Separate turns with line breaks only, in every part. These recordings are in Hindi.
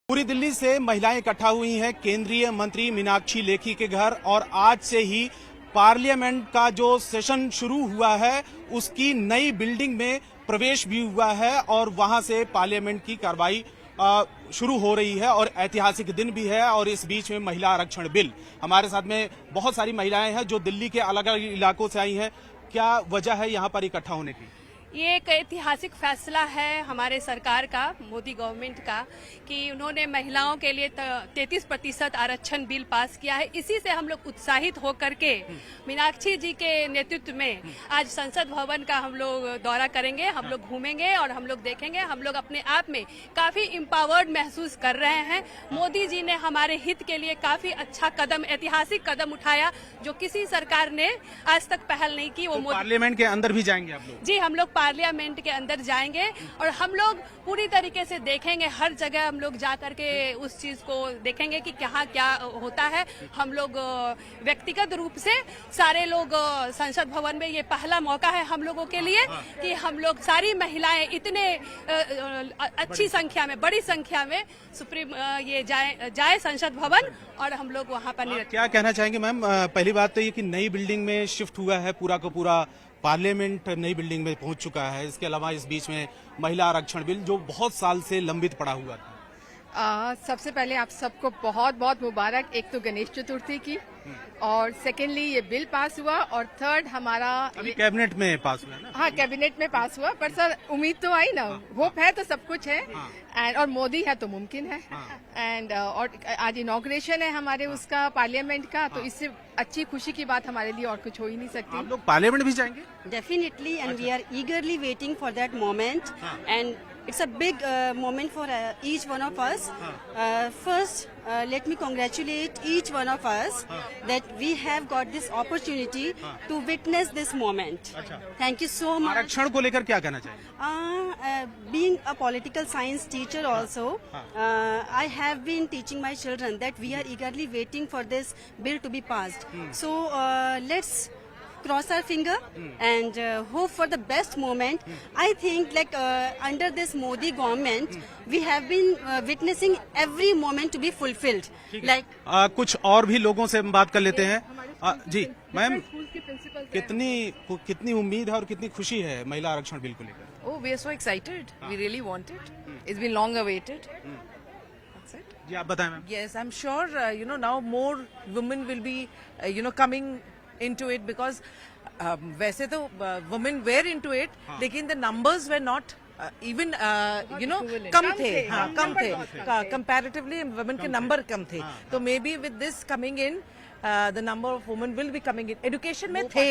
पूरी दिल्ली से महिलाएं इकट्ठा हुई हैं केंद्रीय मंत्री मीनाक्षी लेखी के घर और आज से ही पार्लियामेंट का जो सेशन शुरू हुआ है उसकी नई बिल्डिंग में प्रवेश भी हुआ है और वहां से पार्लियामेंट की कार्रवाई शुरू हो रही है और ऐतिहासिक दिन भी है। और इस बीच में महिला आरक्षण बिल, हमारे साथ में बहुत सारी महिलाएं हैं जो दिल्ली के अलग अलग इलाकों से आई हैं। क्या वजह है यहाँ पर इकट्ठा होने की?
ये एक ऐतिहासिक फैसला है हमारे सरकार का, मोदी गवर्नमेंट का, कि उन्होंने महिलाओं के लिए 33% आरक्षण बिल पास किया है। इसी से हम लोग उत्साहित होकर के मीनाक्षी जी के नेतृत्व में आज संसद भवन का हम लोग दौरा करेंगे, हम लोग घूमेंगे और हम लोग देखेंगे। हम लोग अपने आप में काफी एम्पावर्ड महसूस कर रहे हैं। मोदी जी ने हमारे हित के लिए काफी अच्छा कदम, ऐतिहासिक कदम उठाया जो किसी सरकार ने आज तक पहल नहीं की। वो
पार्लियामेंट के अंदर भी जाएंगे आप लोग?
जी, हम लोग पार्लियामेंट के अंदर जाएंगे और हम लोग पूरी तरीके से देखेंगे। हर जगह हम लोग जा करके उस चीज को देखेंगे कि कहाँ क्या होता है। हम लोग व्यक्तिगत रूप से सारे लोग संसद भवन में, ये पहला मौका है हम लोगों के लिए कि हम लोग सारी महिलाएं इतने अच्छी संख्या में, बड़ी संख्या में सुप्रीम ये जाए संसद भवन और हम लोग वहाँ पर।
क्या कहना चाहेंगे मैम? पहली बात तो ये कि नई बिल्डिंग में शिफ्ट हुआ है, पूरा का पूरा पार्लियामेंट नई बिल्डिंग में पहुंच चुका है। इसके अलावा इस बीच में महिला आरक्षण बिल जो बहुत साल से लंबित पड़ा हुआ था।
सबसे पहले आप सबको बहुत बहुत मुबारक। एक तो गणेश चतुर्थी की, और सेकेंडली ये बिल पास हुआ, और थर्ड हमारा
अभी कैबिनेट में पास हुआ ना?
हाँ, कैबिनेट में पास हुआ, पर सर उम्मीद तो आई ना। होप है तो सब कुछ है। एंड और मोदी है तो मुमकिन है। एंड और आज इनॉग्रेशन है हमारे उसका, पार्लियामेंट का, तो इससे अच्छी खुशी की बात हमारे लिए और कुछ हो ही नहीं सकती।
आप लोग पार्लियामेंट भी जाएंगे?
Definitely, and we are eagerly waiting for that moment. And it's a big moment for each one of us. First, let me congratulate each one of us that we have got this opportunity to witness this moment. Thank you so much.
आरक्षण को लेकर क्या कहना चाहिए?
Being a political science teacher also, I have been teaching my children that we are eagerly waiting for this bill to be passed. So let's cross our finger and hope for the best moment. I think like under this Modi government we have been witnessing every moment to be fulfilled. Like
कुछ और भी लोगों से हम बात कर लेते हैं। जी मैम, कितनी उम्मीद है और कितनी खुशी है महिला आरक्षण बिल को लेकर?
Oh, we are so excited. We really want it. It's been long awaited. That's it.
जी आप बताएं ma'am.
Yes, I'm sure now more women will be coming into it because वैसे तो women were into it, लेकिन the numbers were not even कम थे। हाँ, कम थे comparatively, women के number कम थे। तो maybe with this coming in, the number of women will be coming in. Education में थे,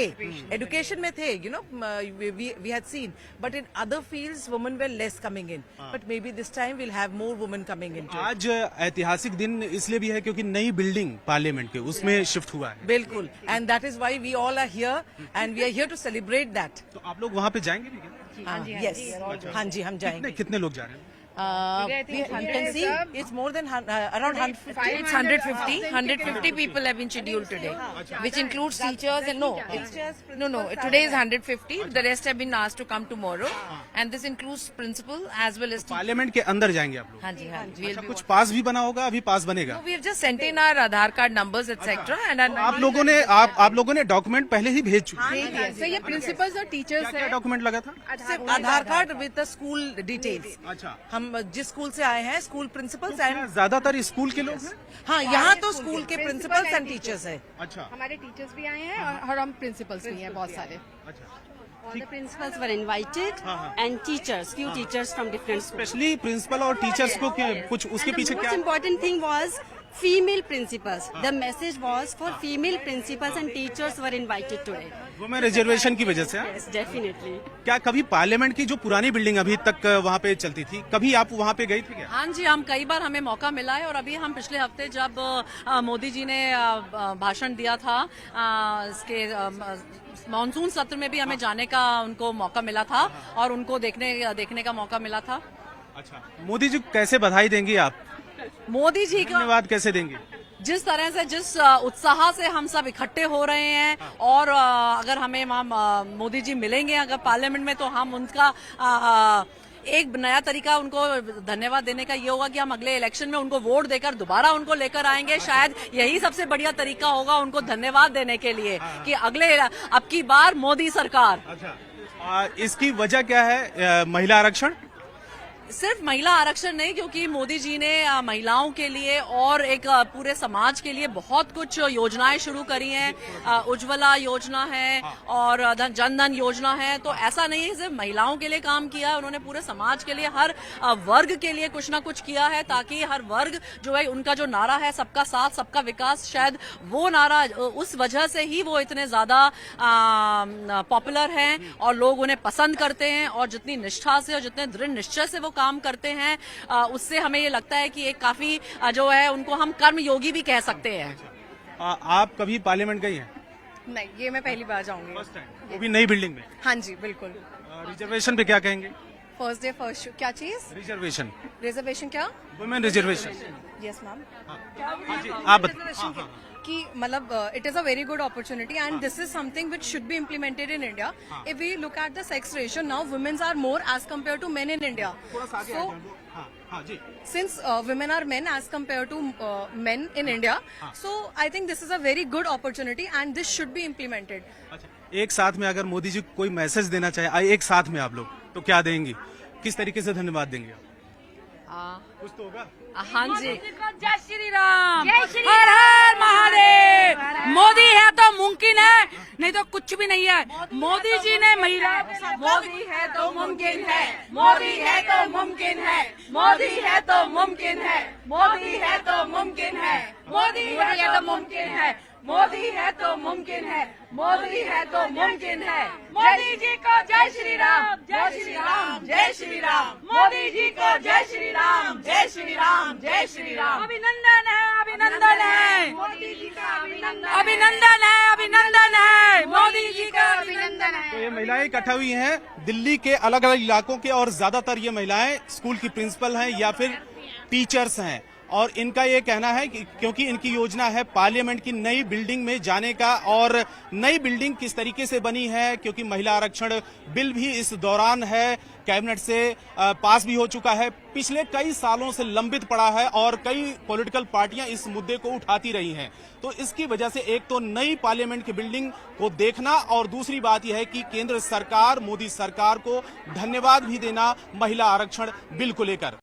we had seen, but in other fields women were less coming in. But maybe this time we'll have more women coming in.
आज ऐतिहासिक दिन इसलिए भी है क्योंकि नई बिल्डिंग पार्लियामेंट के उसमें शिफ्ट हुआ है।
बिल्कुल, and that is why we all are here and we are here to celebrate that.
तो आप लोग वहाँ पे जाएंगे भी क्या?
Yes, हाँ जी, हम जाएंगे।
कितने लोग जा रहे हैं?
You can see it's more than around 150.
It's 150 people have been scheduled today, which includes teachers and no. Today is 150. The rest have been asked to come tomorrow, and this includes principal as well as teachers.
Parliament के अंदर जाएंगे आप लोग?
हाँ जी, हाँ जी।
कुछ पास भी बना होगा? अभी पास बनेगा?
We have just sent in our Aadhaar card numbers etc. and
आप लोगों ने डॉक्यूमेंट पहले ही भेज चुके हैं।
तो ये प्रिंसिपल्स और टीचर्स
क्या डॉक्यूमेंट लगा था?
Aadhaar card with the school details.
अच्छा,
हम जिस स्कूल से आए हैं, स्कूल प्रिंसिपल्स एंड
ज्यादातर स्कूल के लोग हैं?
हाँ, यहाँ तो स्कूल के प्रिंसिपल्स एंड टीचर्स है।
अच्छा,
हमारे टीचर्स भी आए हैं और हम प्रिंसिपल्स भी हैं बहुत सारे।
all the principals were invited and teachers, few teachers from different schools.
Specially principal और टीचर्स को कुछ उसके पीछे
The
क्या?
most important thing was female principals. The message was for female principals and teachers were invited today.
वो मैं रिजर्वेशन की वजह से।
Yes, definitely.
क्या कभी पार्लियामेंट की जो पुरानी बिल्डिंग अभी तक वहाँ पे चलती थी, कभी आप वहाँ पे गई थी क्या?
हाँ जी, हम कई बार हमें मौका मिला है और अभी हम पिछले हफ्ते जब मोदी जी ने भाषण दिया था, इसके मानसून सत्र में भी हमें जाने का उनको मौका मिला था और उनको देखने का मौका मिला था।
अच्छा, मोदी जी कैसे बधाई देंगी आप?
मोदी जी का
धन्यवाद कैसे देंगे?
जिस तरह से, जिस उत्साह से हम सब इकट्ठे हो रहे हैं और अगर हमें वहाँ मोदी जी मिलेंगे अगर पार्लियामेंट में, तो हम उनका एक नया तरीका उनको धन्यवाद देने का ये होगा कि हम अगले इलेक्शन में उनको वोट देकर दोबारा उनको लेकर आएंगे। शायद यही सबसे बढ़िया तरीका होगा उनको धन्यवाद देने के लिए कि अगले अब की बार मोदी सरकार।
अच्छा, इसकी वजह क्या है? महिला आरक्षण?
सिर्फ महिला आरक्षण नहीं, क्योंकि मोदी जी ने महिलाओं के लिए और एक पूरे समाज के लिए बहुत कुछ योजनाएं शुरू करी हैं। उज्ज्वला योजना है और जन धन योजना है। तो ऐसा नहीं है सिर्फ महिलाओं के लिए काम किया है, उन्होंने पूरे समाज के लिए, हर वर्ग के लिए कुछ ना कुछ किया है, ताकि हर वर्ग जो है, उनका जो नारा है सबका साथ सबका विकास, शायद वो नारा उस वजह से ही वो इतने ज्यादा पॉपुलर हैं और लोग उन्हें पसंद करते हैं। और जितनी निष्ठा से और जितने दृढ़ निश्चय से वो काम करते हैं, उससे हमें ये लगता है कि एक काफी जो है उनको हम कर्मयोगी भी कह सकते हैं।
आप कभी पार्लियामेंट गई हैं?
नहीं, ये मैं पहली बार जाऊंगी।
फर्स्ट टाइम, वो भी नई बिल्डिंग में।
हाँ जी, बिल्कुल।
रिजर्वेशन पे क्या कहेंगे?
First day first show. क्या चीज?
रिजर्वेशन,
रिजर्वेशन क्या?
Women reservation.
Yes ma'am.
आप बताइए।
कि मतलब it is a very good opportunity and this is something which should be implemented in India. If we look at the sex ratio now, womens are more as compare to men in India. So since women are men as compared to men in India, so I think this is a very good opportunity and this should be implemented.
अच्छा, एक साथ में अगर मोदी जी कोई मैसेज देना चाहे, एक साथ में आप लोग, तो क्या देंगी? किस तरीके से धन्यवाद देंगे आप? कुछ तो होगा।
हाँ जी। जय श्री राम, हर हर महादेव। मोदी है तो मुमकिन है, नहीं तो कुछ भी नहीं है। मोदी जी ने महिला, मोदी है तो मुमकिन है, मोदी है तो मुमकिन है, मोदी है तो मुमकिन है, मोदी है तो मुमकिन है, मोदी है तो मुमकिन है, मोदी है तो मुमकिन है, मोदी है तो मुमकिन है। मोदी जी को जय श्री राम, जय श्री राम, जय श्री राम। मोदी जी को जय श्री राम, जय श्री राम, जय श्री राम। अभिनंदन है, अभिनंदन है, मोदी जी का अभिनंदन, अभिनंदन है, अभिनंदन है, मोदी जी का अभिनंदन है।
तो ये महिलाएं इकट्ठा हुई हैं दिल्ली के अलग अलग इलाकों के, और ज्यादातर ये महिलाएं स्कूल की प्रिंसिपल हैं या फिर टीचर्स हैं। और इनका ये कहना है कि क्योंकि इनकी योजना है पार्लियामेंट की नई बिल्डिंग में जाने का, और नई बिल्डिंग किस तरीके से बनी है, क्योंकि महिला आरक्षण बिल भी इस दौरान है, कैबिनेट से पास भी हो चुका है, पिछले कई सालों से लंबित पड़ा है और कई पॉलिटिकल पार्टियां इस मुद्दे को उठाती रही हैं। तो इसकी वजह से एक तो नई पार्लियामेंट की बिल्डिंग को देखना, और दूसरी बात यह है कि केंद्र सरकार, मोदी सरकार को धन्यवाद भी देना महिला आरक्षण बिल को लेकर।